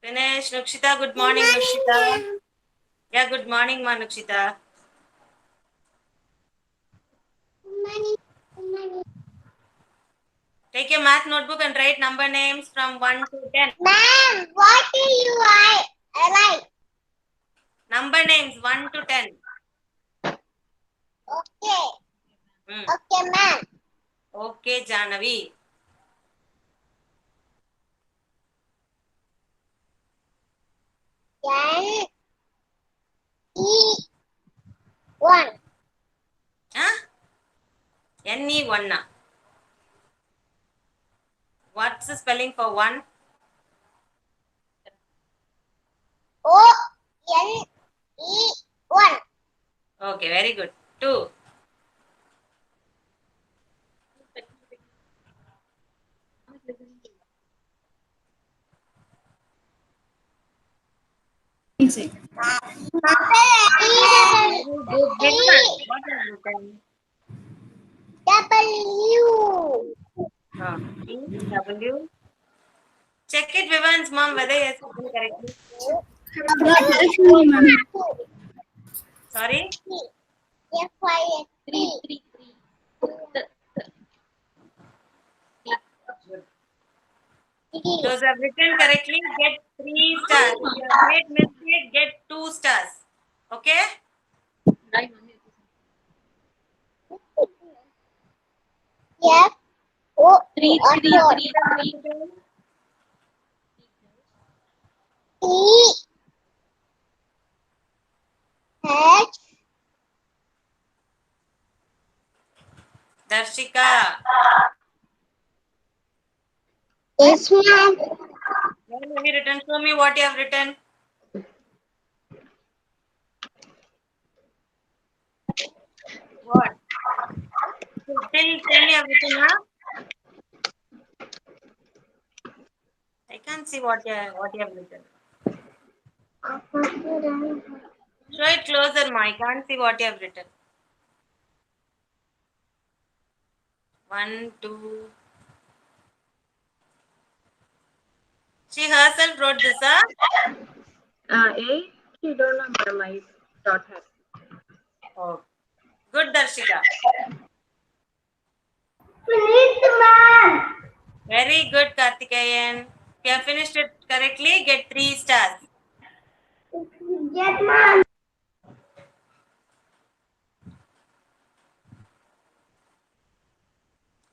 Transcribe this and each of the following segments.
Finish. Nukshita, good morning, Nukshita. Yeah, good morning, ma Nukshita. Take your math notebook and write number names from 1 to 10. Ma'am, what do you write? Number names 1 to 10. Okay. Hmm. Okay, ma'am. Okay, Janavi. N E 1. Huh? NE1. What's the spelling for 1? O N E 1. Okay, very good. 2. Very good. Big one. What have you written? W. T, W. Check it, Vivan's mom, whether he has written correctly. Sorry? F I S T. Those who have written correctly get 3 stars. If you have made mistake, get 2 stars. Okay? F O 3 4. 3 E H Darshika. yes, ma'am. What have you written? Show me what you have written. What? Till you have written, huh? I can't see what you have written. Show it closer, ma. I can't see what you have written. 1, 2. She herself wrote this, huh? A. She don't know, ma'am. I taught her. Oh. Good, Darshika. Please, ma'am. Very good, Kartikeyan. If you have finished it correctly, get 3 stars. Yes, ma'am.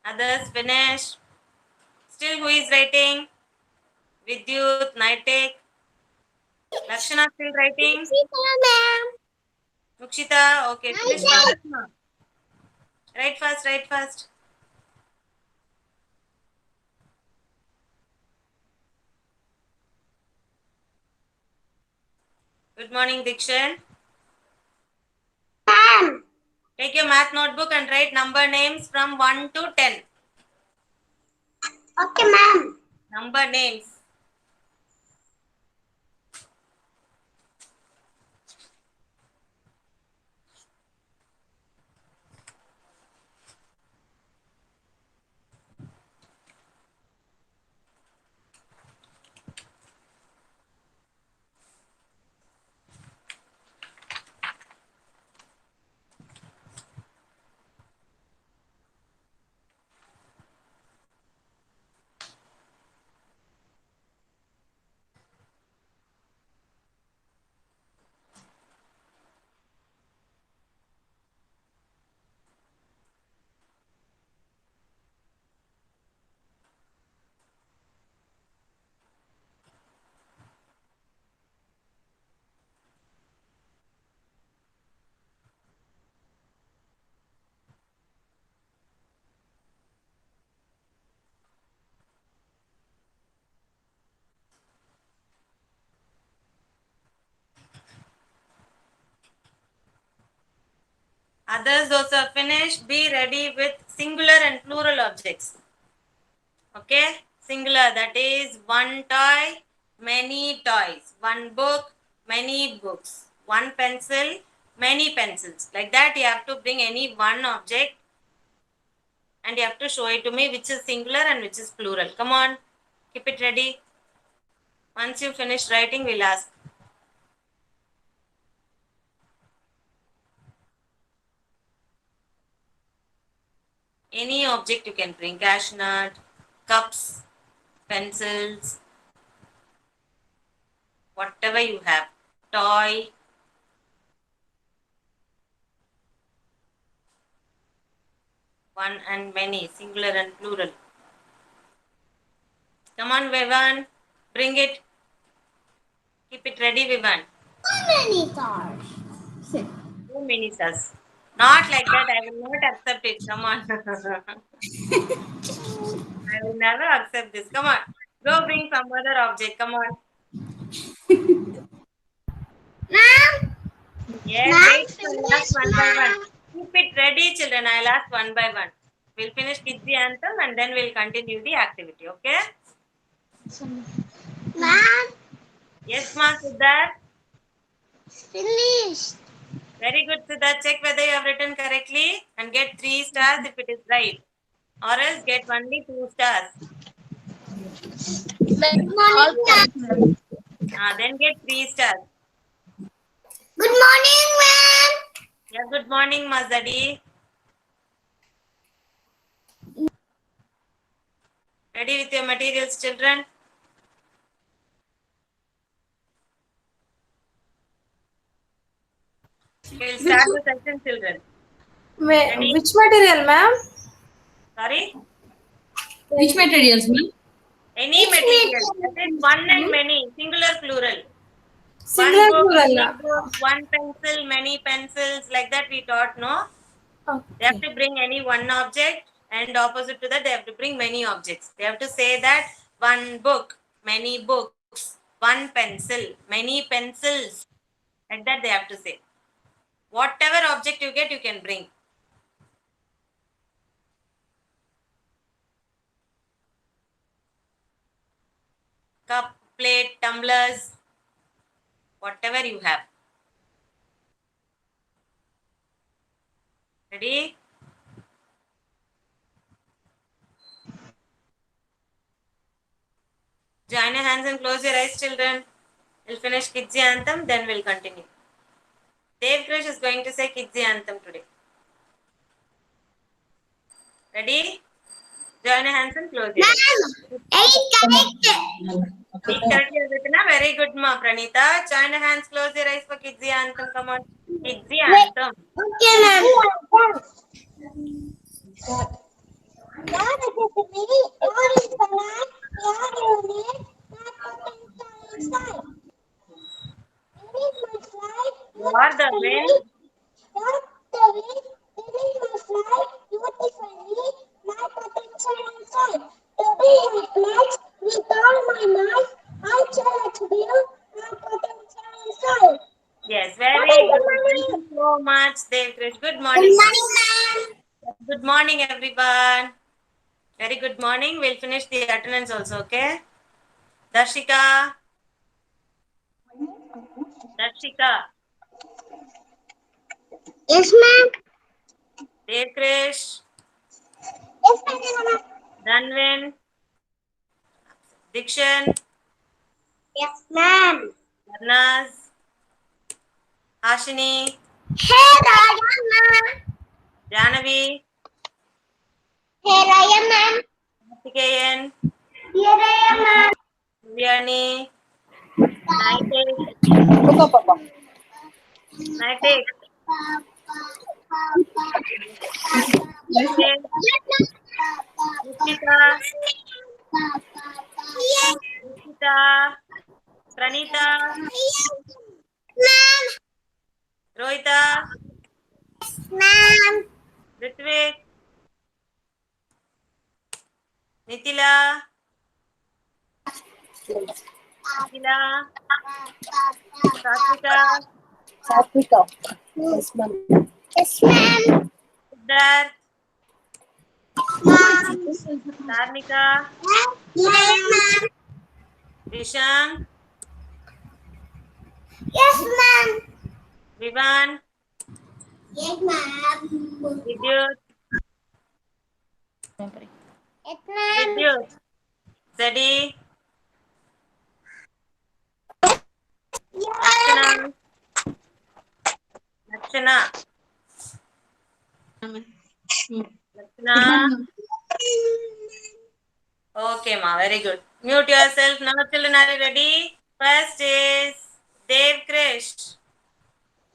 Others finish. Still, who is writing? Vidyut, Naitek. Lakshana still writing. Ma'am. Mukshita, okay, finish fast. Write fast, write fast. Good morning, Dikshan. Ma'am. Take your math notebook and write number names from 1 to 10. Okay, ma'am. Number names. Others, those are finished, be ready with singular and plural objects. Okay? Singular, that is one toy, many toys. One book, many books. One pencil, many pencils. Like that, you have to bring any one object and you have to show it to me which is singular and which is plural. Come on, keep it ready. Once you finish writing, we'll ask. Any object you can bring, cashew nut, cups, pencils, whatever you have, toy. One and many, singular and plural. Come on, Vivan, bring it. Keep it ready, Vivan. How many cars? Too many stars. Not like that. I will not accept it. Come on. I will never accept this. Come on. Go bring some other object. Come on. Ma'am. Yes, Ma'am, wait. I'll ask finish, one by one. ma'am. Keep it ready, children. I'll ask one by one. We'll finish Kidzi anthem and then we'll continue the activity. Okay? Ma'am, Yes, ma, Siddharth. finished. Very good, Siddharth. Check whether you have written correctly and get 3 stars if it is right. Or else get only 2 stars. Good morning, ma'am. Then get 3 stars. Good morning, ma'am. Yeah, good morning, Mazadi. Ready with your materials, children? We'll start the session, children. Ready? Which material, ma'am? Sorry? Which materials, ma'am? Any material. That is one and many. Singular, plural. Singular, One book, plural. many books, one pencil, many pencils. Like that we taught, no? They have Okay. to bring any one object and opposite to that they have to bring many objects. They have to say that one book, many books, one pencil, many pencils. Like that they have to say. Whatever object you get, you can bring. Cup, plate, tumblers, whatever you have. Ready? Join your hands and close your eyes, children. We'll finish Kidzi anthem, then we'll continue. Dev Krish is going to say Kidzi anthem today. Ready? Join your hands and close your eyes. Ma'am, 8 correct. Very good, ma, Pranita. Join your hands, close your eyes for Kidzi anthem. Come on. Kidzi anthem. Okay, ma'am. You are the wind. Yes, very good. Thank you so much, Dev Krish. Good Good morning. morning, ma'am. Good morning, everyone. Very good morning. We'll finish the attendance also, okay? Darshika. Darshika. Yes, ma'am. Dev Krish. Yes, ma'am. Danvin. Dikshan. Yes, ma'am. Arnaz. Hashini. Hey, Raya, Janavi. Hey, Raya, ma'am. Karthikeyan. Here I am, ma'am. Viviani. Naitik. Naitik. Nikita. Nikita. Pranita. Ma'am. Rohita. Ma'am. Ritvik. Nitila. Nitila. Satvika. Yes, ma'am. Yes, ma'am. Siddharth. Ma'am. Dharmika. Yes, ma'am. Risham. Yes, ma'am. Vivan. Yes, ma'am. Vidyut. Yes, ma'am. Vidyut. Zedi. Lochana. Lochana. Okay, ma. Very good. Mute yourself. Now, children, are you ready? First is Dev Krish.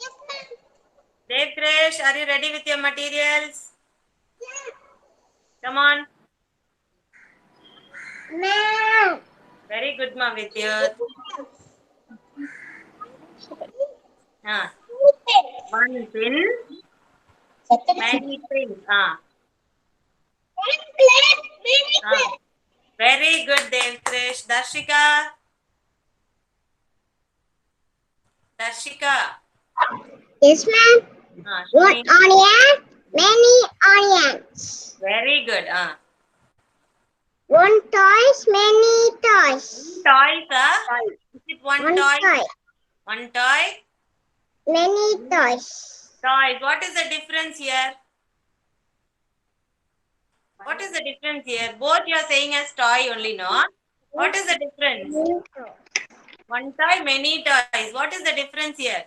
Yes, ma'am. Dev Krish, are you ready with your materials? Come on. Ma'am. Very good, ma. With you. One pin, many pins. One plate, many plate. Very good, Dev Krish. Darshika. Darshika. Yes, ma'am. One Showing. onion, many onions. Very good. One toys, many toys. Toys, Is it one One toy? toy, One toy? many toys. Toys. What is the difference here? What is the difference here? Both you are saying as toy only, no? What is the difference? One toy, many toys. What is the difference here?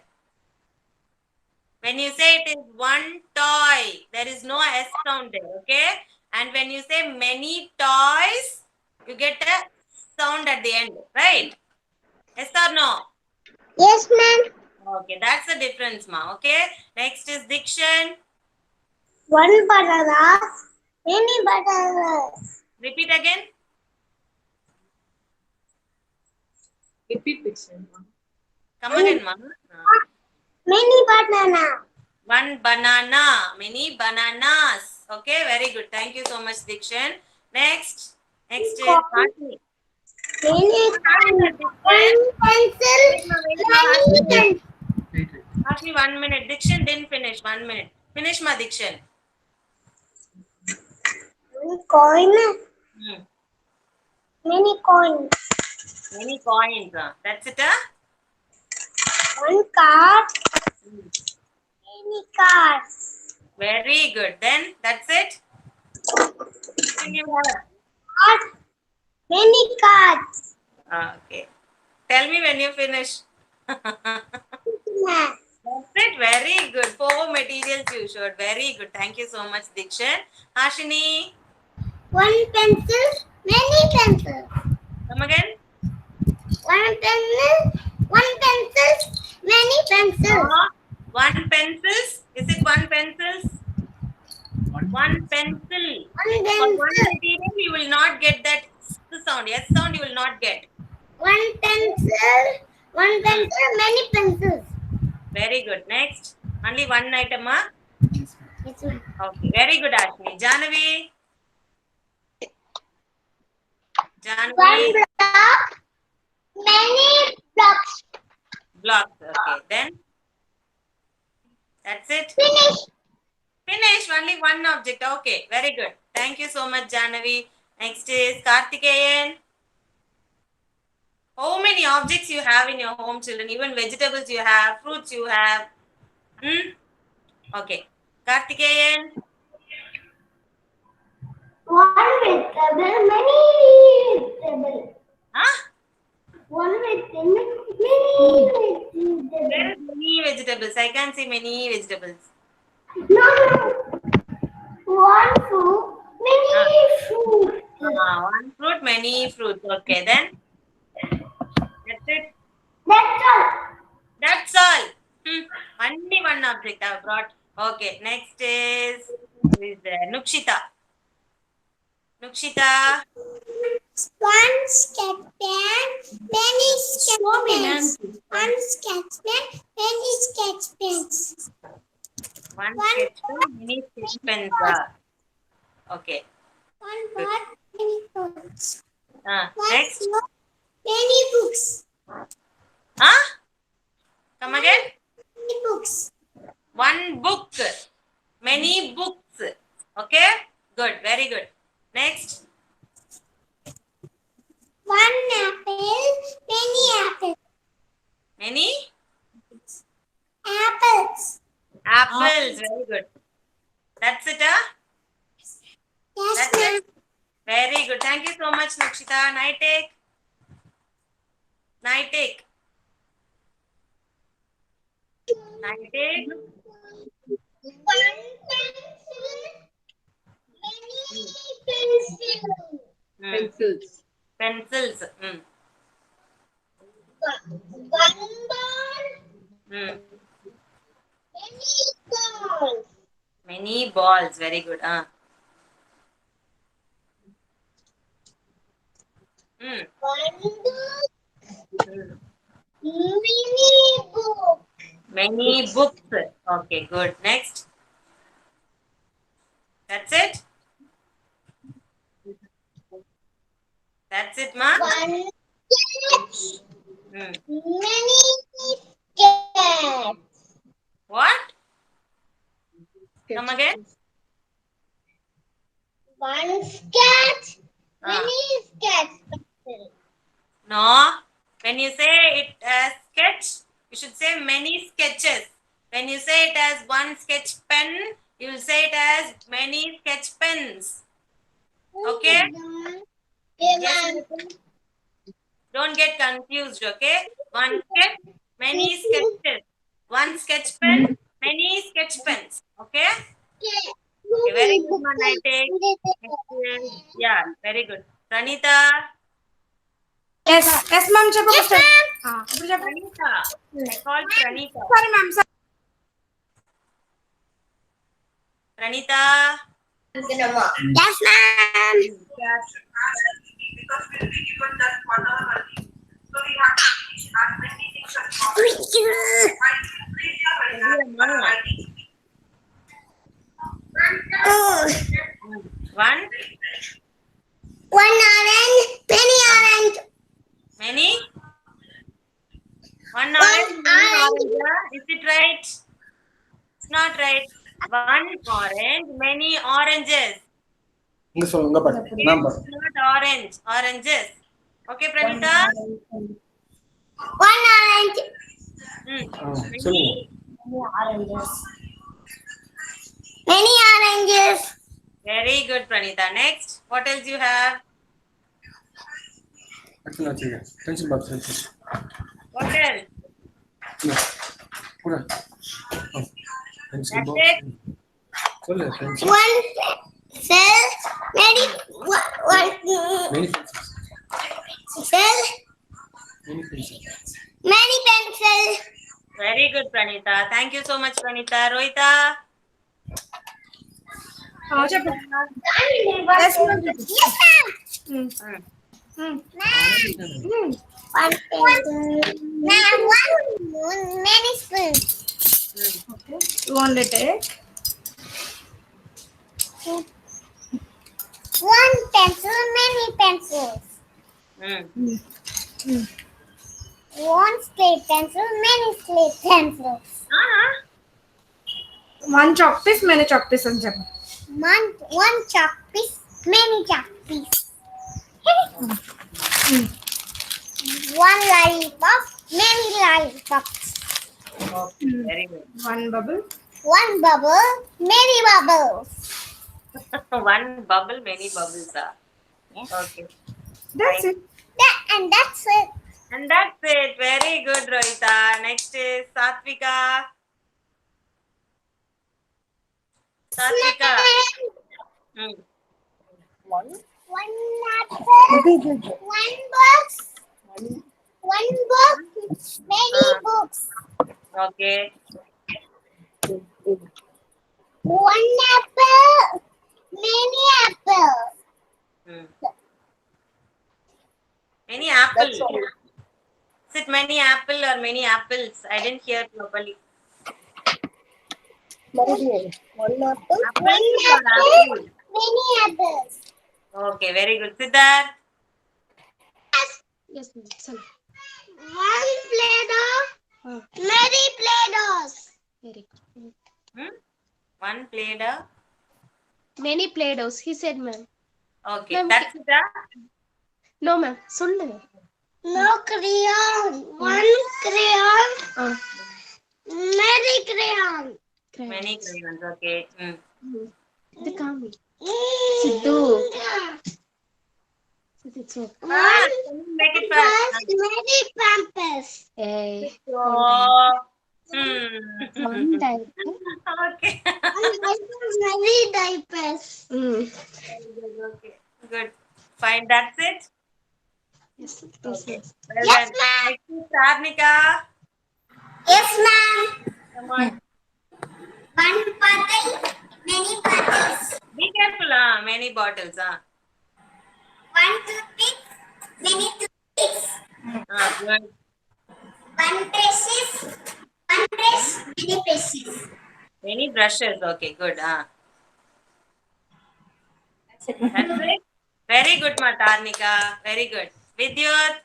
When you say it is one toy, there is no S sound there, okay? And when you say many toys, you get a sound at the end, right? Yes or no? Yes, ma'am. Okay, that's the difference, ma. Okay. Next is diction. One banana, many bananas. Repeat again. Repeat diction. Come again, ma. Many banana. One banana, many bananas. Okay, very good. Thank you so much, Dikshan. Next is Harshni. Many one pencil, many pencil. Harshni, 1 minute. Dikshan didn't finish. 1 minute. Finish, ma, Dikshan. One coin, many coins. Many coins. That's it, huh? One card, many cards. Very good. Then, that's it. Then you have. Card, many cards. Okay. Tell me when you finish. That's it. Very good. 4 materials you showed. Very good. Thank you so much, Dikshan. Hashini, One pencil, many pencils. come again. One pencil, many pencils. One pencils. Is it one pencils? One pencil. One For one pencil, material, you will not get that S sound. S sound you will not get. one pencil, many pencils. Very good. Next. Only one item, huh? Yes, ma'am. Okay. Very good, Ashmi. Janavi. One Janavi. block, many blocks. Blocks. Okay. Then. That's it. Finish. Finish. Only one object. Okay. Very good. Thank you so much, Janavi. Next is Karthikeyan. How many objects you have in your home, children? Even vegetables you have, fruits you have. Okay. Karthikeyan. One vegetable, many vegetables. Huh? One vegetable, many vegetables. There is many vegetables. I can see many vegetables. No. One fruit, many fruit. One fruit, many fruits. Okay, then. That's it. That's all. That's all. Only one object I have brought. Okay, next is who is there? Nukshita. Nukshita. One sketch pen, many sketch pens. One sketch pen, many sketch pens. One sketch pen, many sketch pens. Okay. One pot, many pots. One Next. book, many books. Come again. Many books. One book. Many books. Okay. Good. Very good. Next. One apple, many apples. Many Apples. apples. Very good. That's it, huh? Yes, That's ma'am. it. Very good. Thank you so much, Nukshita. Nightek. Nightek. Nightek. One pencil. Many pencils. Pencils. Pencils. One ball. Mm. Many balls. Many balls. Very good. Mm. One book. Mm. Many books. Many books. Okay, good. Next. That's it. That's it, ma. One sketch. Mm. Many sketches. What? Sketch. Come again. One sketch. Ah. Many sketches. No. When you say it as sketch, you should say many sketches. When you say it as one sketch pen, you will say it as many sketch pens. Okay? Yes, Nitin? Don't get confused, okay? One sketch, many sketches. One sketch pen, many sketch pens. Okay? Okay, very good, Manaitek. Yeah, very good. Pranita. Yes, ma'am. Chappa first. ఇప్పుడు చెప్పండి. Pranita. I called Pranita. Sorry, ma'am. Sorry. Pranita. Yes, ma'am. Yes. One. One orange, many orange. Many? One orange, many orange. orange. Is it right? It's not right. One orange, many oranges. இங்க சொல்லுங்க பாட்டு நான் பாட்டு It's not orange, oranges. Okay, Pranita? One orange. சொல்லுங்க Many oranges. Very good, Pranita. Next, what else you have? அடுத்து வச்சிருக்கேன் pencil box வச்சு What else? கூட பென்சில் That's பாக்ஸ் it. சொல்லு pencil One pencil. Many. One many pencils pencil. Many pencils Many pencils. Very good, Pranita. Thank you so much, Pranita. Rohita? చెప్పు. Yes, ma'am. One pencil. Now one many spoons. You only take. One pencil, many pencils. One slate pencil, many slate pencils. One chalk piece, many chalk piece అని చెప్పు. One chalk piece, many chalk piece. One lollipop, many lollipops. Okay, very good. One bubble. One bubble, many bubbles. One bubble, many bubbles. Okay. That's it. That's it. And that's it. Very good, Rohita. Next is Satvika. Satvika. One apple, one box, one book, many books. Okay. One apple, many apples. Many apple. Is it many apple or many apples? I didn't hear properly. One apple, Apples or apple? many apples. Okay, very good. Siddharth. Yes, ma'am. One Play-Doh, many Play-Dohs. Very good. One Play-Doh. Many Play-Dohs, he said, ma'am. Okay, Ma'am, that's Siddharth. No, ma'am. Sollu. No crayon. One crayon, many crayon. Many crayons. Okay. This kami. Siddu. It's okay. Make it fast. Many pampers. Hey. Oh, One diaper. Okay. Many diapers. Okay. Good. Fine. That's it. Yes, this Okay. is. Well Yes, done. ma'am. Next is Sarnika. Yes, ma'am. Come on. One bottle, many bottles. Be careful, many bottles, One toothpick, many toothpicks. Good. One brushes, one brush, many brushes. Many brushes. Okay, good. That's it. Very good, Matarnika. Very good. Vidyut.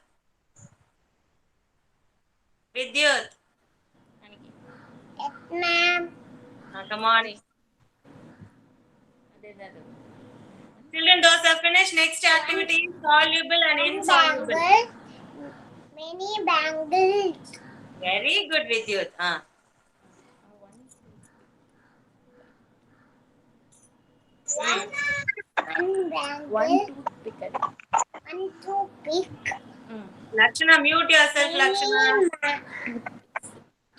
Vidyut. Yes, ma'am. Come on. Children, those are finished. Next activity is soluble and insoluble. Bangles, many bangles. Very good, Vidyut. One bangle, One toothpick. one toothpick. Lakshana, mute yourself, Lakshana.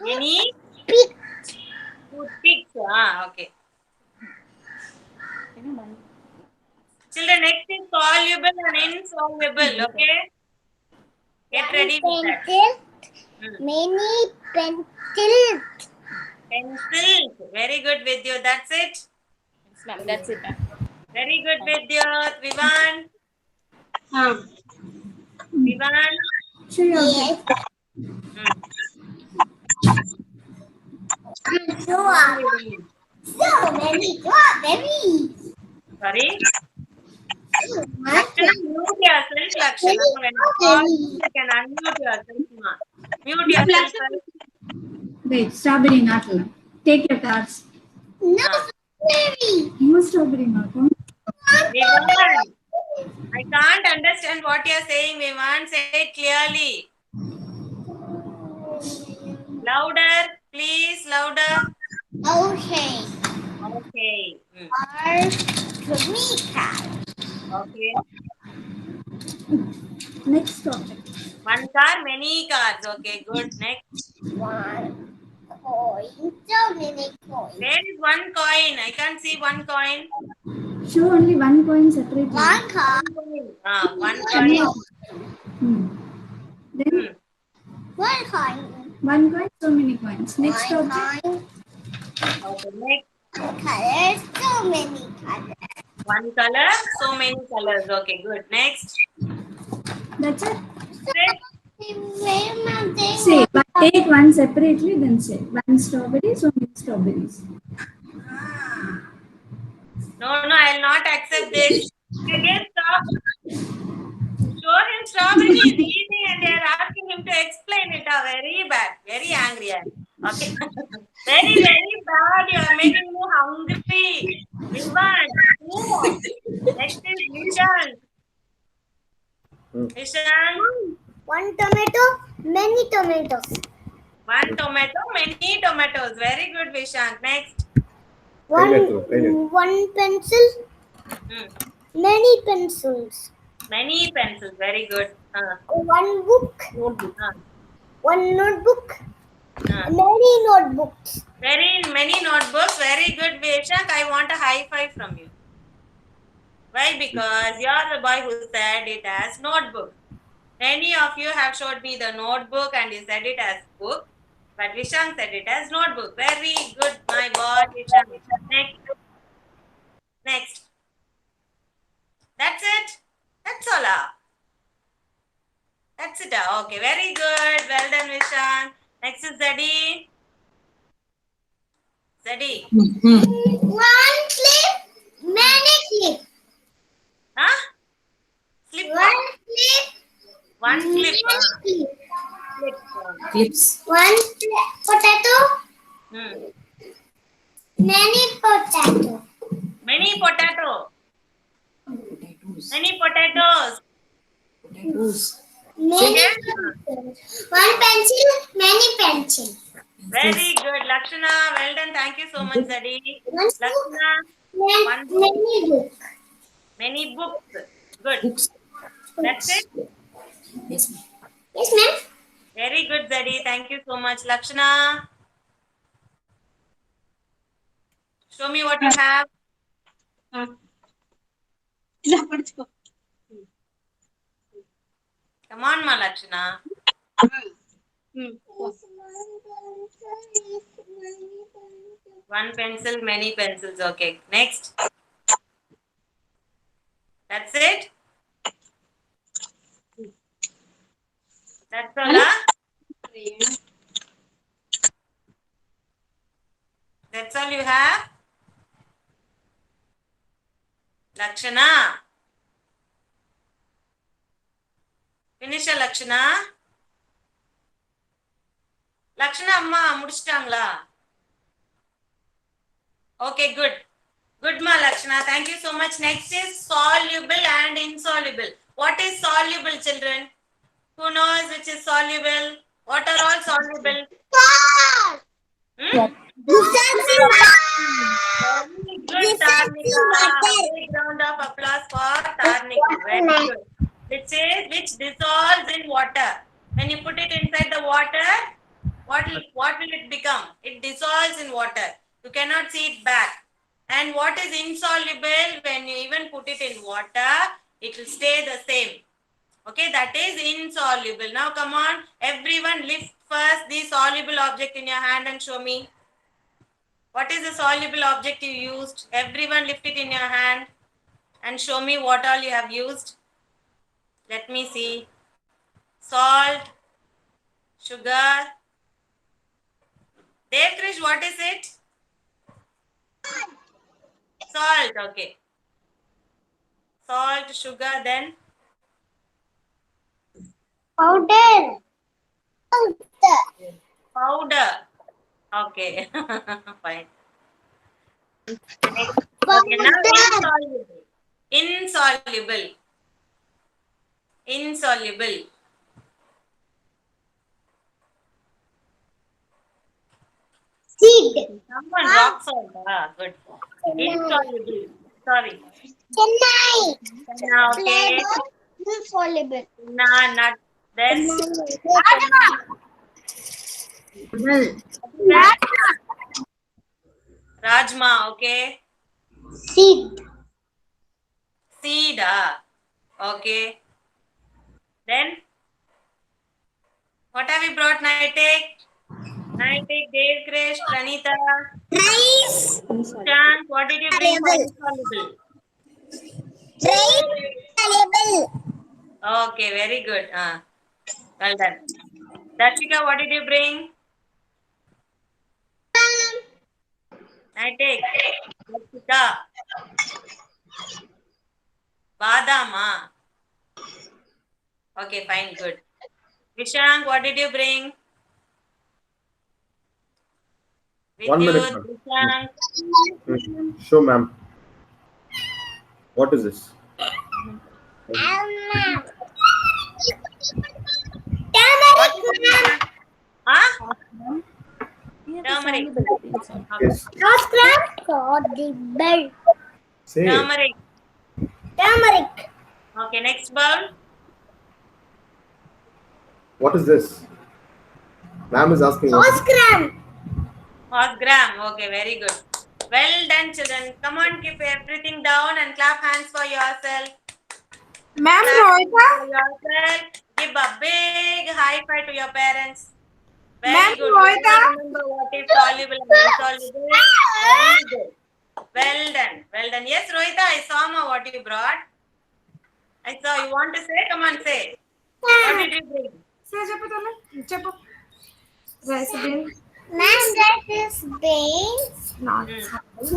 Any Pick. toothpicks. Okay. Children, next is soluble and insoluble. Okay. Get ready with that. Pencil, many pencils. Pencils. Very good, Vidyut. That's it. Yes, ma'am. That's it. Very good, Vidyut. Vivan. Vivan. Yes. So many strawberries. Sorry. One Lakshana, mute yourself, Lakshana. When I call you, you can unmute yourself. Mute yourself. Wait, strawberry not allowed. Take your cards. no strawberry. No strawberry not. Vivan. I can't understand what you're saying, Vivan. Say it clearly. Louder, please, louder. Okay. Okay. Our tomato. Okay. Next topic. One car, many cars. Okay, good. Next. One coin. So many coins. There is one coin. I can't see one coin. Show only one coin separately. One car. One coin. Then One coin. one coin, so many coins. Next One topic. coin. Okay, next. Colors. So many colors. One color, so many colors. Okay, good. Next. That's it. Next. Say, but take one separately, then say one strawberry, so many strawberries. No, I'll not accept this. Again, stop. Show him strawberry is easy and they are asking him to explain it. Very bad. Very angry. Okay. Very, very bad. You are making me hungry. Vivan. Next is Vishan. Vishan. One tomato. Many tomatoes. One tomato, many tomatoes. Very good, Vishank. Next. One pencil. Many pencils. Many pencils. Very good. One book. One notebook. Many notebooks. Very many notebooks. Very good, Vishank. I want a high five from you. Why? Because you are the boy who said it as notebook. Many of you have showed me the notebook and you said it as book. But Vishank said it as notebook. Very good, my boy, Vishank. Next. Next. That's it. That's all. That's it. Okay, very good. Well done, Vishank. Next is Zadi. Zadi. One clip. Many clips. Huh? Slip. One clip. One slip. Many clips. Slip. Clips. One potato. Many potato. Many potato. Potatoes. Many potatoes. Potatoes. Many Yes. pencils. One pencil. Many pencils. Very good, Lakshana. Well done. Thank you so much, Zadi. One book. Lakshana. One book. Many books. Many books. Good. Books. That's it. Yes, ma'am. Yes, ma'am. Very good, Zadi. Thank you so much, Lakshana. Show me what you have. Come on, Malakshana. One pencil, many pencils. Okay. Next. That's it. That's all, huh? That's all you have? Lakshana. Finish a Lakshana. Lakshana amma முடிச்சிட்டாங்களா? Okay, good. Good, ma Lakshana. Thank you so much. Next is soluble and insoluble. What is soluble, children? Who knows which is soluble? What are all soluble? Hmm? Very good, Tarnika. Big round of applause for Tarnika. Very good. Which dissolves in water. When you put it inside the water, what will it become? It dissolves in water. You cannot see it back. And what is insoluble? When you even put it in water, it will stay the same. Okay, that is insoluble. Now come on, everyone lift first the soluble object in your hand and show me. What is the soluble object you used? Everyone lift it in your hand and show me what all you have used. Let me see. Salt, sugar. Dev Krish, what is it? Salt, okay. Salt, sugar, then Powder. powder. Okay, fine. Okay, now insoluble. Insoluble. Insoluble. Seed. Someone rock salt. Ah, good. Insoluble. Sorry. Chennai. Now, okay. Insoluble. Nah, not then. Rajma, okay. Seed. Seed, ah. Okay. Then, what have you brought, Naitik? Naitik, Dev Krish, Pranita, Rice. Shank, what did you bring for insoluble? Rice. Insoluble. Okay, very good. Well done. Darshika, what did you bring? Naitik, Darshika. Badama. Okay, fine, good. Vishank, what did you bring? One minute, Vidyut, ma'am. Vishank. Show, ma'am. What is this? What is it? Huh? Turmeric. Yes. Soluble. Say it. Turmeric. Turmeric. Okay, next bowl. What is this? Ma'am is asking. What is Gram. Gram. Okay, very good. Well done, children. Come on, keep everything down and clap hands for yourself. Ma'am, Clap hands Rohita. for yourself. Give a big high five to your parents. Very Ma'am, good. Rohita. Remember what is soluble and insoluble. Very good. Well done. Well done. Yes, Rohita, I saw what you brought. I saw. You want to say? Come on, say. What did you bring? Say, చెప్పు తల్లి. చెప్పు. Rice bean. Ma'am, that is beans. Not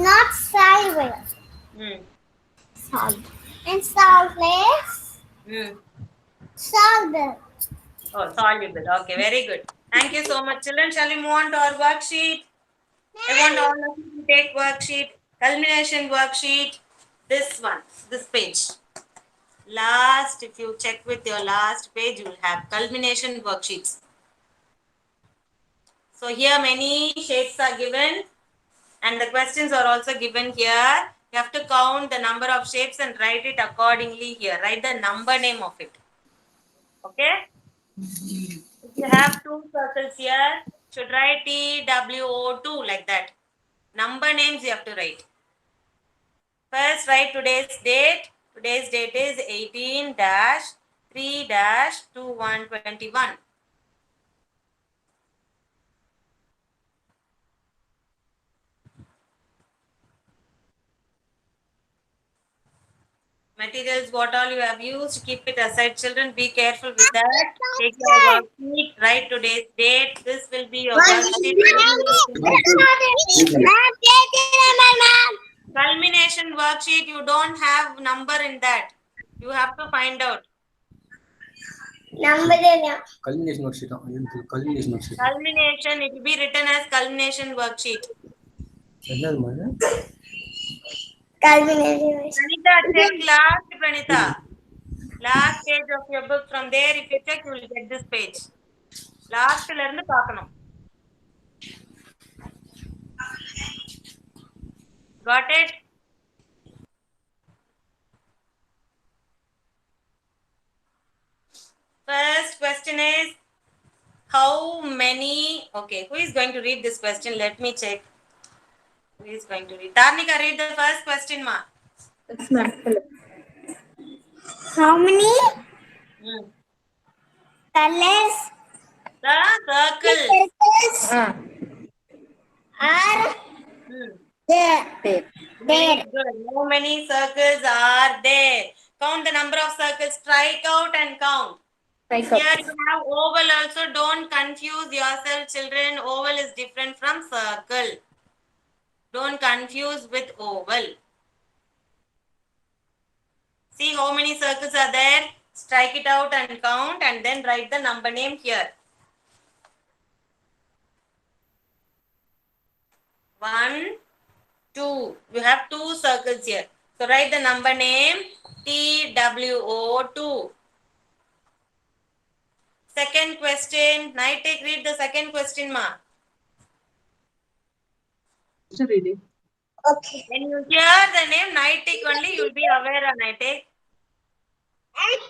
Not soluble. Hmm. salt. And salt is Hmm. soluble. Oh, soluble. Okay, very good. Thank you so much, children. Shall we move on to our worksheet? I want all of you to take worksheet, culmination worksheet. This one, this page. Last, if you check with your last page, you will have culmination worksheets. So here many shapes are given and the questions are also given here. You have to count the number of shapes and write it accordingly here. Write the number name of it. Okay? If you have two circles here, should write TWO2 like that. Number names you have to write. First, write today's date. Today's date is 18-3-2121. Materials, what all you have used, keep it aside, children. Be careful with that. Take your worksheet, write today's date. This will be your worksheet. Culmination worksheet, you don't have number in that. You have to find out. Culmination worksheet. Culmination worksheet. Culmination, it will be written as culmination worksheet. Pranita, check last, Pranita. Last page of your book. From there, if you check, you will get this page. Last la irundhu paakano. Got it? First question is, how many? Okay, who is going to read this question? Let me check. Who is going to read? Tarnika, read the first question, ma. Yes, ma'am. How many Hmm. colors The circle. circles are Hmm. there? Very good. How many circles are there? Count the number of circles. Strike out and count. Here you have oval also. Don't confuse yourself, children. Oval is different from circle. Don't confuse with oval. See how many circles are there. Strike it out and count and then write the number name here. 1, 2. You have 2 circles here. So write the number name TWO2. Second question. Naitik, read the second question, ma. Just reading. Okay. When you hear the name Naitik only, you will be aware of Naitik. X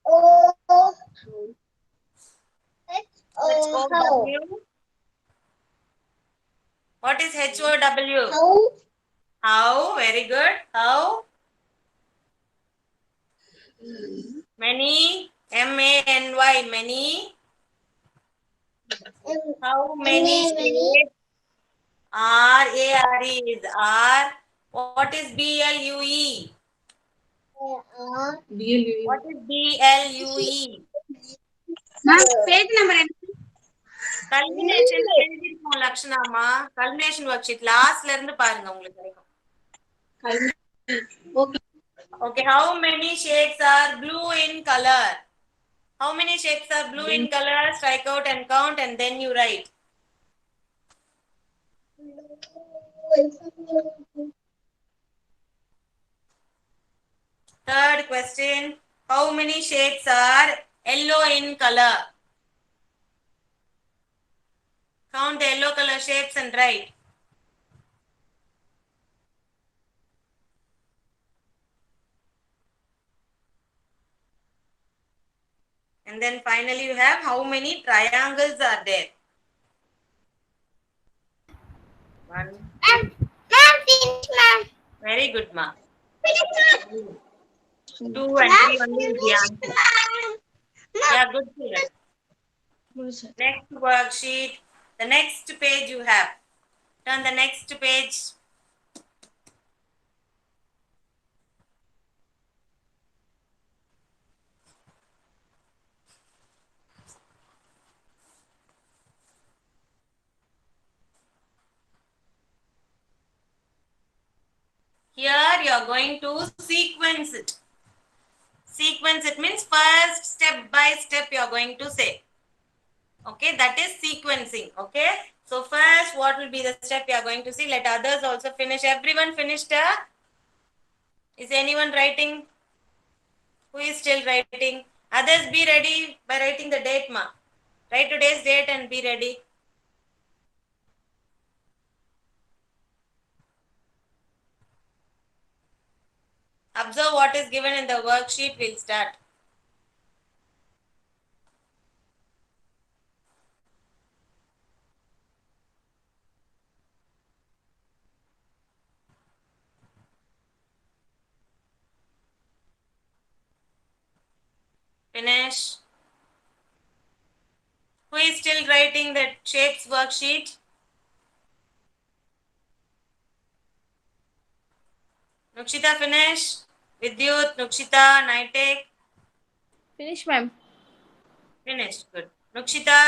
O HOW. What is HOW? How How? Very good. How? Many. MANY. Many. How many shapes? RARE is R. What is BLUE? BLUE. What is BLUE? Page number. Culmination எழுதிருக்கோம் லக்ஷனாமா. Culmination worksheet லாஸ்ட்ல இருந்து பாருங்க உங்களுக்கு கிடைக்கும். Okay, how many shades are blue in color? How many shapes are blue in color? Strike out and count and then you write. Third question. How many shades are yellow in color? Count the yellow color shapes and write. And then finally you have how many triangles are there? 1. Very good, ma. 2 and 3 only is the answer. Yeah, good children. Next worksheet. The next page you have. Turn the next page. Here you are going to sequence it. Sequence it means first step by step you are going to say. Okay, that is sequencing. Okay, so first what will be the step you are going to see? Let others also finish. Everyone finished? Is anyone writing? Who is still writing? Others be ready by writing the date, ma. Write today's date and be ready. Observe what is given in the worksheet. We'll start. Finish. Who is still writing the shapes worksheet? Nukshita, finish. Vidyut, Nukshita, Naitek, Finish, ma'am. finished. Good. Nukshita,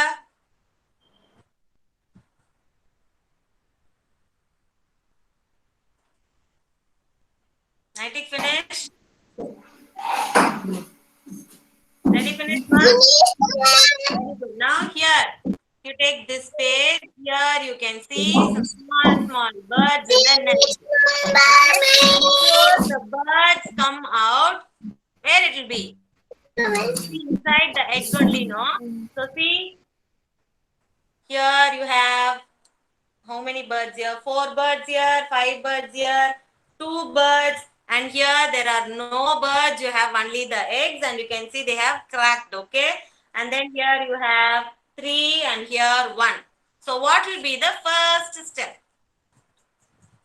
Naitek, finish. Ready, finish, ma'am? Very good. Now here, you take this page. Here you can see some small birds in the nest. Okay? Before the birds come out, where it will be? Inside the egg only, no? So see, here you have how many birds here? 4 birds here, 5 birds here, 2 birds, and here there are no birds. You have only the eggs, and you can see they have cracked, okay? And then here you have 3 and here 1. So what will be the first step?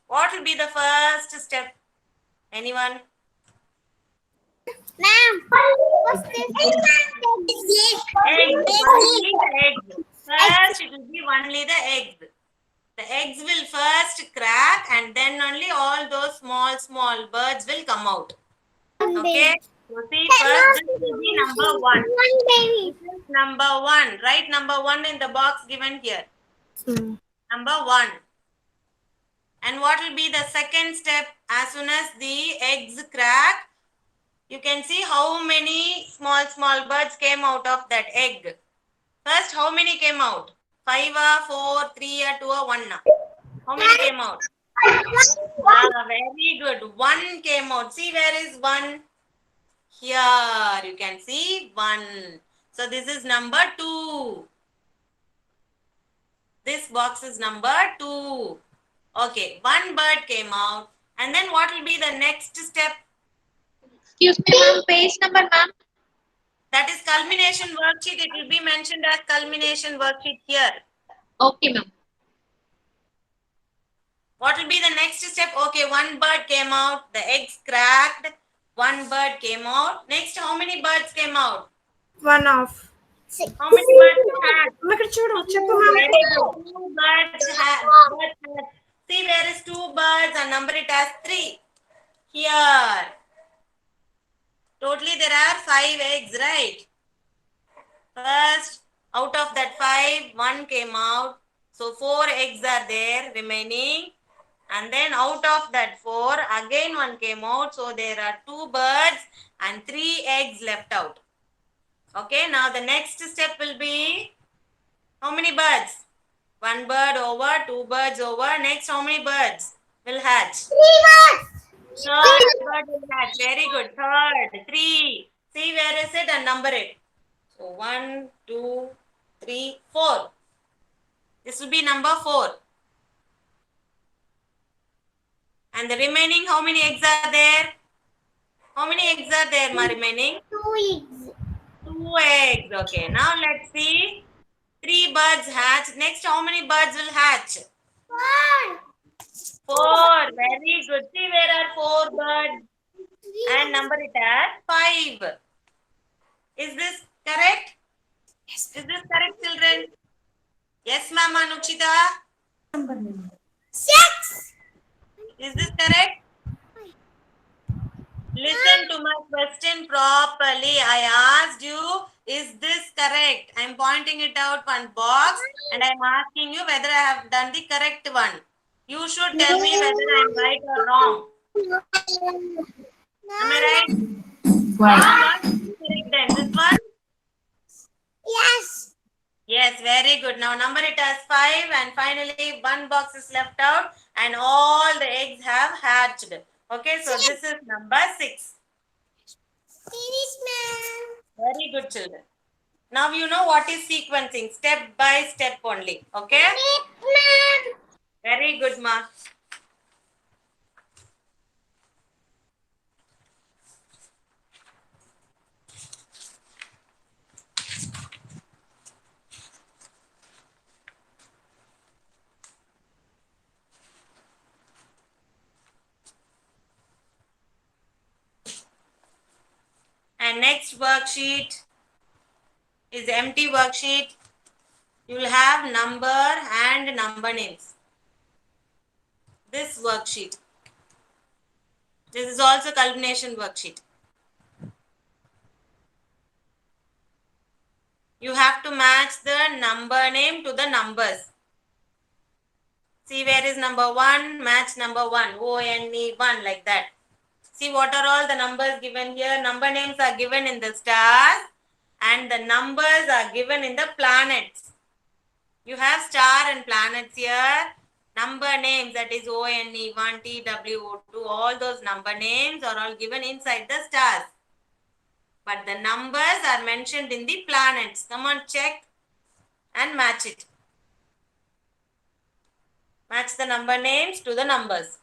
What will be the first step? Anyone? Ma'am, what's this? Eggs. Only the eggs. First it will be only the eggs. The eggs will first crack and then only all those small birds will come out. Okay. So see first this will be number 1. One baby. This is number 1. Write number 1 in the box given here. Number 1. And what will be the second step? As soon as the eggs crack, you can see how many small birds came out of that egg. First, how many came out? 5, 4, 3, 2, 1. How many came out? Very good. 1 came out. See where is 1? Here you can see 1. So this is number 2. This box is number 2. Okay, 1 bird came out. And then what will be the next step? Excuse me, ma'am. Page number, ma'am. That is culmination worksheet. It will be mentioned as culmination worksheet here. Okay, ma'am. What will be the next step? Okay, 1 bird came out. The eggs cracked. 1 bird came out. Next, how many birds came out? 1 off. How many birds you had? ఇక్కడ చూడు చెప్పు ma'am. Very good. 2 birds had. See, there is 2 birds and number it as 3. Here. Totally there are 5 eggs, right? First, out of that 5, 1 came out. So 4 eggs are there remaining. And then out of that 4, again 1 came out. So there are 2 birds and 3 eggs left out. Okay, now the next step will be, how many birds? 1 bird over, 2 birds over. Next, how many birds will hatch? 3 birds. Third bird will hatch. Very good. Third, 3. See where is it and number it. So 1, 2, 3, 4. This will be number 4. And the remaining, how many eggs are there? How many eggs are there, ma remaining? 2 eggs. 2 eggs. Okay, now let's see. 3 birds hatch. Next, how many birds will hatch? 4. 4. Very good. See where are 4 birds? And number it as 5. Is this correct? Yes. Is this correct, children? Yes, ma'am, Nukshita. 6. Is this correct? Listen to my question properly. I asked you, is this correct? I am pointing it out one box and I am asking you whether I have done the correct one. You should tell me whether I am right or wrong. Am I right? Why? What is correct then? This one? Yes. Yes, very good. Now number it as 5 and finally 1 box is left out and all the eggs have hatched. Okay, so this is number 6. Finish, ma'am. Very good, children. Now you know what is sequencing, step by step only. Okay? Ma'am. Very good, ma. And next worksheet, is the empty worksheet. You will have number and number names. This worksheet. This is also culmination worksheet. You have to match the number name to the numbers. See where is number 1, match number 1, O-N-E 1, like that. See what are all the numbers given here. Number names are given in the stars and the numbers are given in the planets. You have star and planets here. Number names, that is O-N-E 1, T-W-O 2, all those number names are all given inside the stars. But the numbers are mentioned in the planets. Come on, check and match it. Match the number names to the numbers.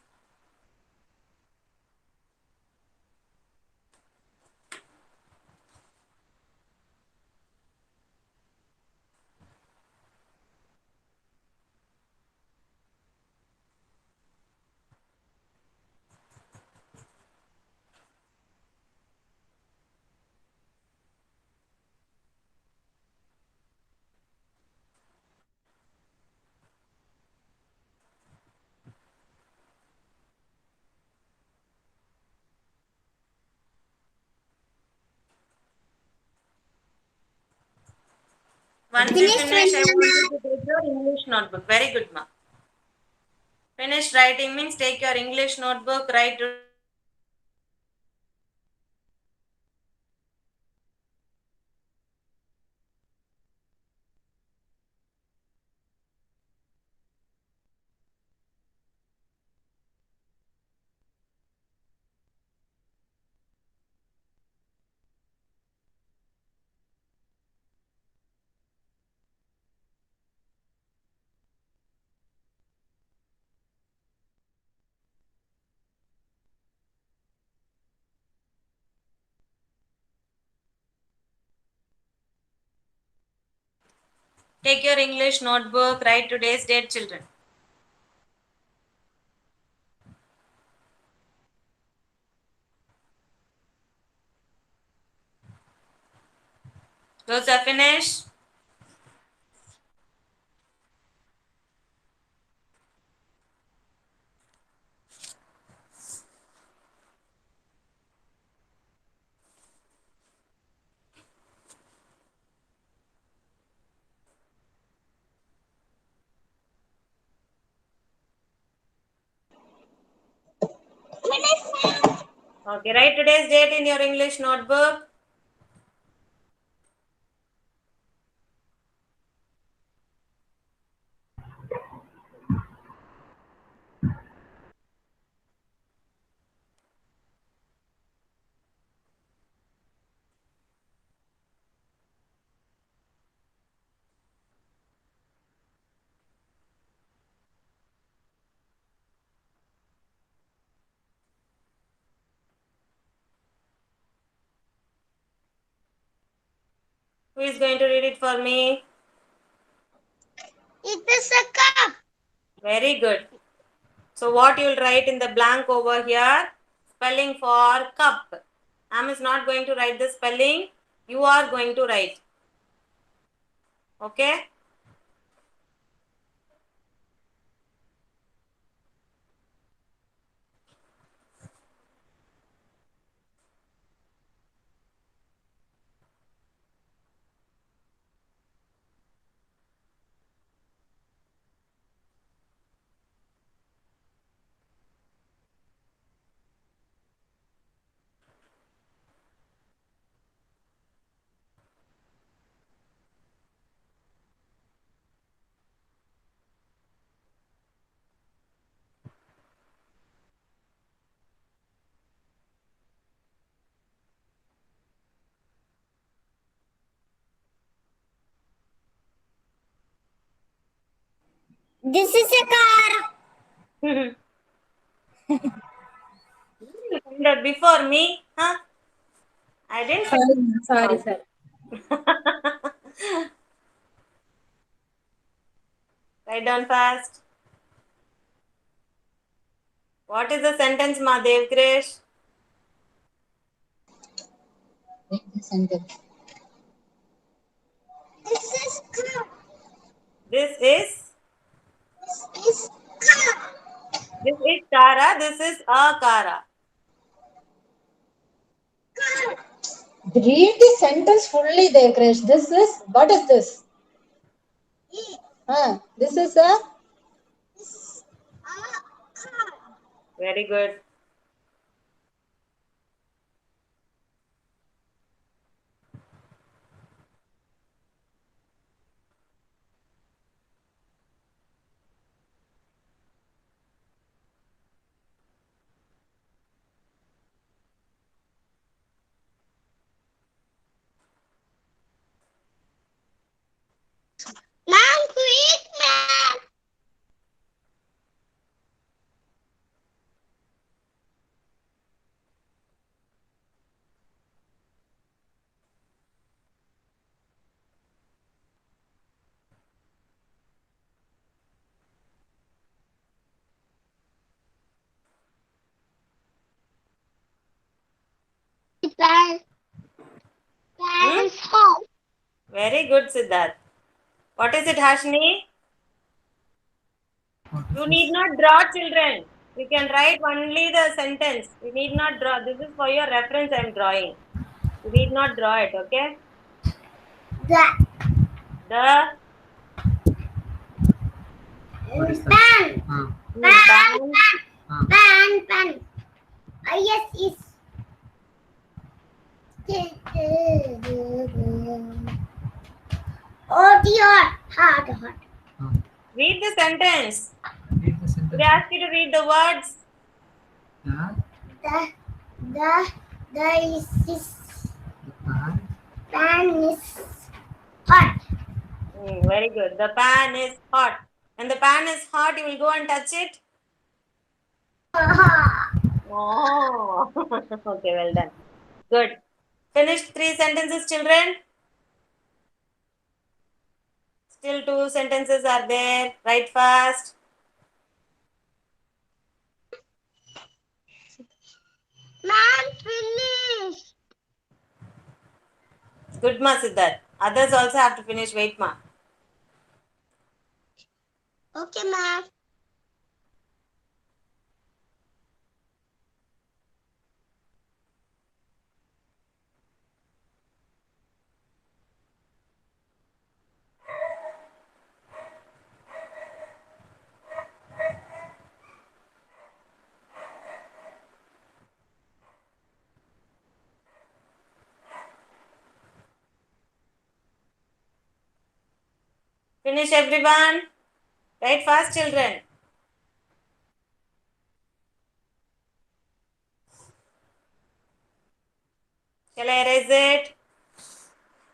Once you finish, I want you to take your English notebook. Very good, ma. Finish writing means take your English notebook, write. Take your English notebook, write today's date, children. Those are finished. Okay, write today's date in your English notebook. Who is going to read it for me? It's a cup. Very good. So what you will write in the blank over here? Spelling for cup. I am not going to write the spelling. You are going to write. Okay? This is a car. You find out before me, huh? I didn't. Sorry, sir. Write down fast. What is the sentence, Mahadev Krish? Read the sentence. This is This is Tara. This is a Kara. Read the sentence fully, Devkrish. This is, what is this? This is a, Very good. mom, quick, mom. Pan is hot. Very good, Siddharth. What is it, Hashni? You need not draw, children. You can write only the sentence. You need not draw. This is for your reference. I am drawing. You need not draw it. Okay. The What is that? Pan. pan. Pan. Yes, is. Oh dear, hard. Read the sentence. Read the sentence. They ask you to read the words. The pan Pan is hot. Very good. The pan is hot. When the pan is hot, you will go and touch it. Oh. Okay, well done. Good. Finished 3 sentences, children. Still 2 sentences are there. Write fast. Ma'am, finish. Good, ma, Siddharth. Others also have to finish. Wait, ma. Okay, ma'am. Finish, everyone. Write fast, children. Shall I erase it?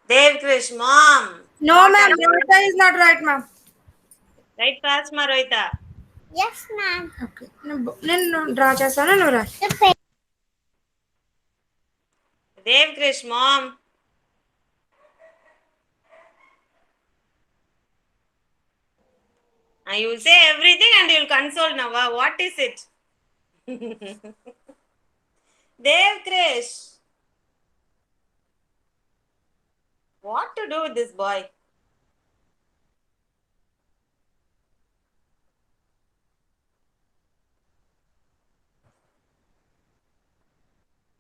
Dev Krish, mom. No, ma'am. Rohita is not right, ma'am. Write fast, ma, Rohita. Yes, ma'am. Okay. నేను draw చేస్తాను నువ్వు రా. Dev Krish, mom. You will say everything and you will console Nava. What is it? Dev Krish. What to do with this boy?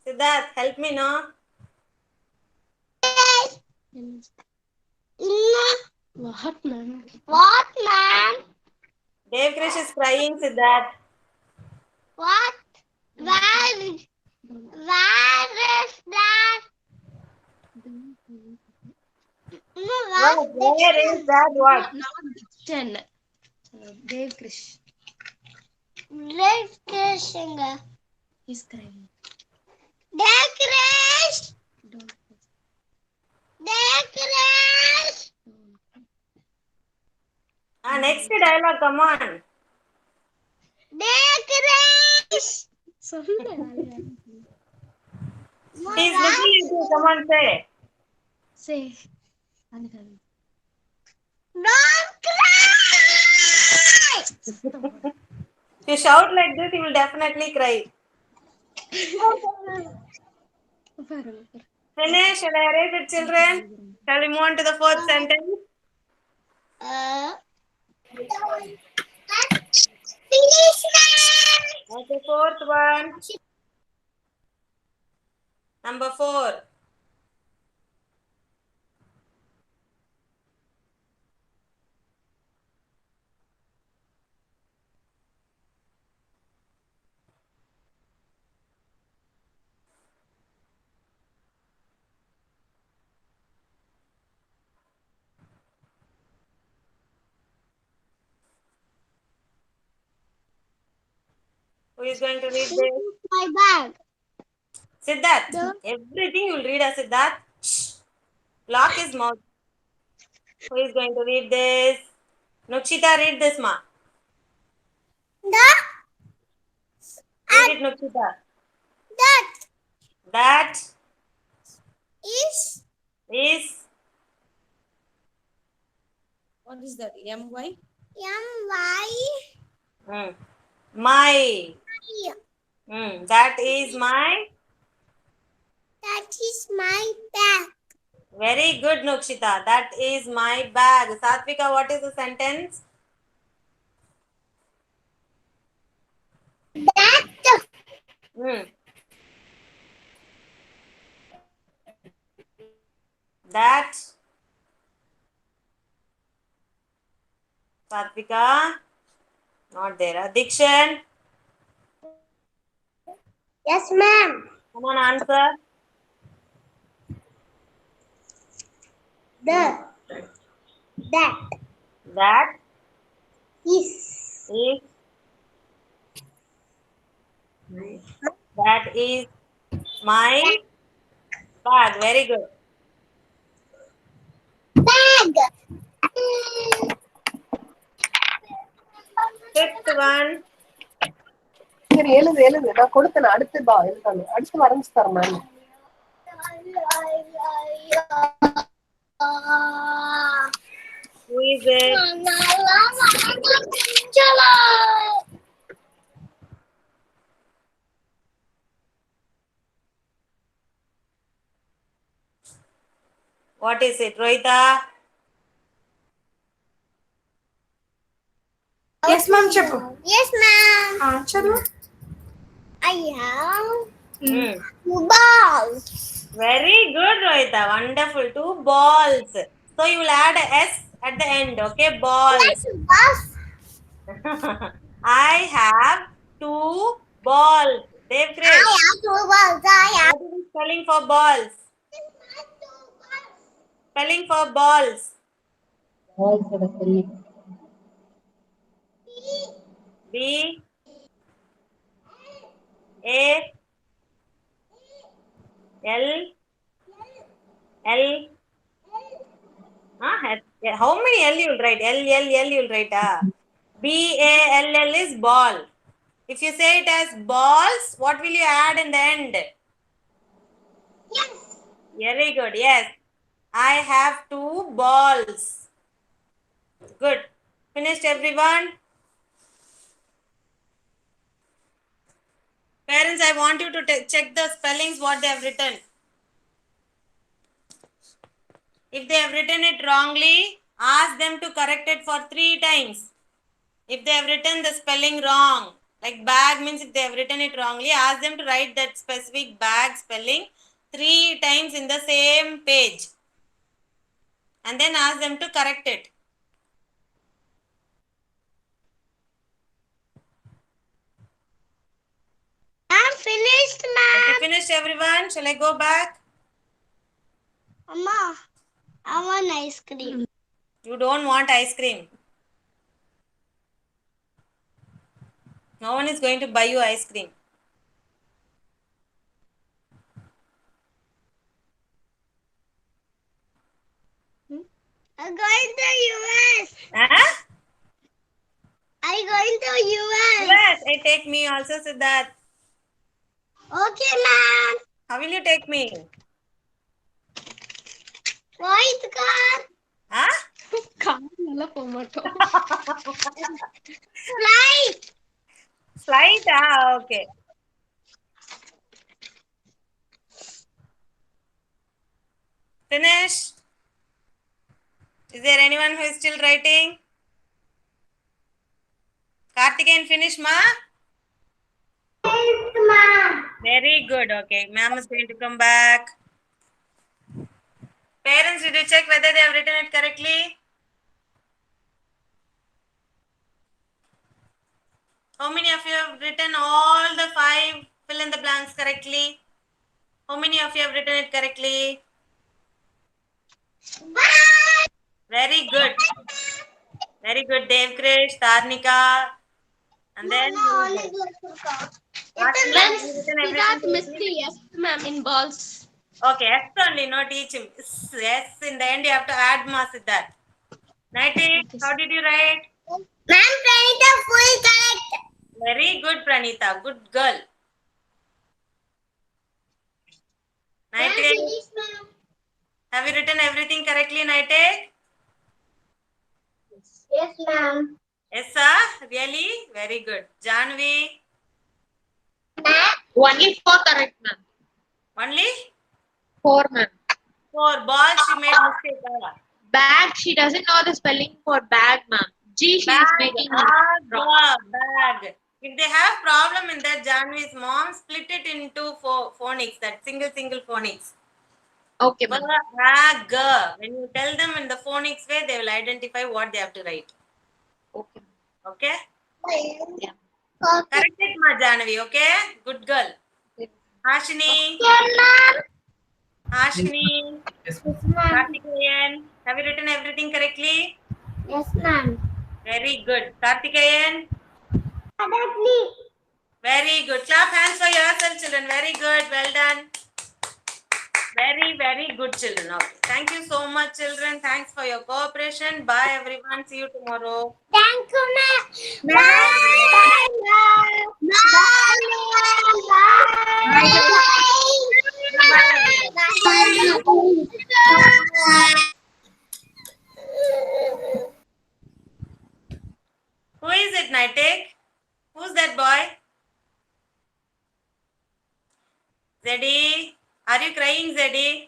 Siddharth, help me, no? What, ma'am? What, ma'am? Dev Krish is crying, Siddharth. What? Where is that? No, Where is that what? Dev Krish. Red Krishna. He's crying. Dev Krish. Dev Krish. Next dialogue, come on. Dev Krish. He's looking at you. Come on, say. Say. Don't cry. If you shout like this, he will definitely cry. Finish. Shall I erase it, children? Shall we move on to the 4th sentence? Finish, ma'am. Okay, fourth one. Number 4. Who is going to read this? My bag. Siddharth. The- Everything you'll read as Siddharth. Shh. Lock his mouth. Who is going to read this? Nukshita, read this, ma. The Read it, Nukshita. that That is is What is that? MY? M-Y. my. That is my. That is my bag. Very good, Nukshita. That is my bag. Satvika, what is the sentence? That That. Satvika. Not there. Dikshan. yes, ma'am. Come on, answer. That That is is. That is my bag. Very good. bag. Fifth one. சரி எழுது எழுது நான் கொடுத்தேன் அடுத்து பா எழுதாங்க அடுத்து வரைஞ்சு தரேன் ma'am Who is it? What is it? Rohita? Yes, ma'am. Chappu. Yes, ma'am. Chadu. I have Hmm. two balls. Very good, Rohita. Wonderful. 2 balls. So you will add a S at the end. Okay, balls. Balls. I have 2 balls. Dev I Krish, have two balls. I have what is the spelling for balls? Spelling for balls. B A L L. How many L you will write? L you will write. BALL is ball. If you say it as balls, what will you add in the end? yes. Very good. Yes. I have 2 balls. Good. Finished, everyone? Parents, I want you to check the spellings, what they have written. If they have written it wrongly, ask them to correct it for 3 times. If they have written the spelling wrong, like bag means if they have written it wrongly, ask them to write that specific bag spelling 3 times in the same page. And then ask them to correct it. I'm finished, ma'am. Okay, finished, everyone? Shall I go back? Mama, I want ice cream. You don't want ice cream. No one is going to buy you ice cream. I'm going to US. Huh? I'm going to US. Yes, I take me also, Siddharth. Okay, ma'am. How will you take me? White car. Huh? Flight. Flight, okay. Finish. Is there anyone who is still writing? Karthikeyan finish, ma? Yes, ma'am. Very good. Okay, ma'am is going to come back. Parents, did you check whether they have written it correctly? How many of you have written all the 5 fill in the blanks correctly? How many of you have written it correctly? Very good. Very good, Dev Krish, Tarnika. And then Mama, only this one. Ashmi, have you written everything correctly? Yes, ma'am, in balls. Okay, S only, not each. Yes, in the end you have to add mass with that. Nighty, how did you write? Ma'am, Pranita full correct. Very good, Pranita. Good girl. Ma'am, Nighty, finish, ma'am. have you written everything correctly, Nighty? Yes, ma'am. Yes, sir. Really? Very good. Janvi, Only 4 correct, ma'am. only 4, ma'am. 4 balls she made mistake. Bag, she doesn't know the spelling for bag, ma'am. G, she is Bag, making bag. If they have problem in that, Janvi's mom split it into phonics, that single phonics. Okay, ma'am. Bag. When you tell them in the phonics way, they will identify what they have to write. Okay. Okay? Yeah. Correct it, ma Janvi. Okay? Good girl. Hashini. Hashini. Yes, ma'am. Karthikeyan. Have you written everything correctly? Yes, ma'am. Very good. Karthikeyan. Correctly. Very good. Clap hands for yourself, children. Very good. Well done. Very good, children. Okay. Thank you so much, children. Thanks for your cooperation. Bye, everyone. See you tomorrow. Thank you, ma'am. Bye. Bye. Bye. Who is it, Nightek? Who's that boy? Zeddy? Are you crying, Zeddy?